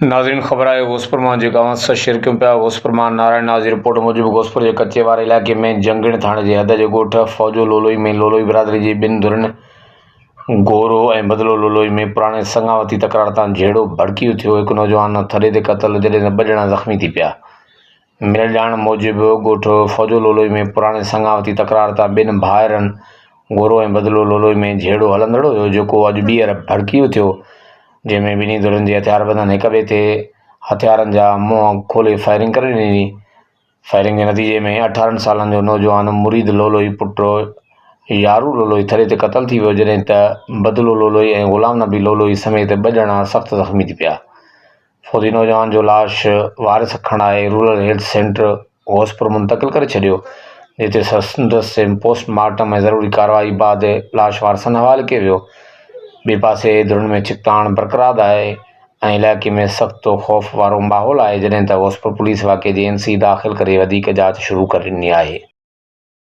नाज़रीन ख़बर आहे घोसपुर जे गांव सशर क्यों पिया। घोसपुर नारायण नाज़ जी रिपोर्ट मूजिब घोसपुर के कच्चे वारे इलाके में जंगण थाने के हद के ॻोठ फौजो लोलोई में लोलोई बिरादरी जी ॿिनि धुरनि गोरो ऐं बदलो लोलोई में पुराणे संगावती तकरार तां झेड़ो भड़की उथियो। हिकु नौजवान थड़े ते क़तल जॾहिं ॿ ॼणा ज़ख़्मी थी पिया। मिलियल ॼाण मूजिब ॻोठ फौजो लोलोई में पुराणे संगावती तकरार तां ॿिनि भाइरनि गोरो ऐं बदलो लोलोई में झेड़ो हलंदड़ हुयो, जेको अॼु ॿीहर भड़की उथियो, जंहिंमें ॿिन्ही धुरनि जे हथियारबंदनि हिक ॿिए ते हथियारनि जा मुंहं खोले फायरिंग करे ॾिनी। फायरिंग के नतीजे में 18 सालनि जो नौजवान मुरीद लोलोई पुटु यारू लोलोई थरे ते क़तल थी वियो, जॾहिं त बदलो लोलोई ऐं ग़ुलाम नबी लोलोई समेत 2 ॼणा सख़्तु ज़ख़्मी थी पिया। फौजी नौजवान जो लाश वारिस खणाए रूरल हेल्थ सेंटर घोसपुर मुंतक़िल करे छॾियो, जिते संदसि पोस्टमार्टम ऐं ज़रूरी कार्रवाई बाद लाश वारसनि हवाले कयो वियो। ॿिए पासे धुरनि में छिकताण बरक़रार आहे ऐं इलाइक़े में सख़्तु ख़ौफ़ वारो माहौल आहे, जॾहिं त घोसपुर पुलिस वाक़े जी NC दाख़िल करे वधीक जांच शुरू करे ॾिनी आहे।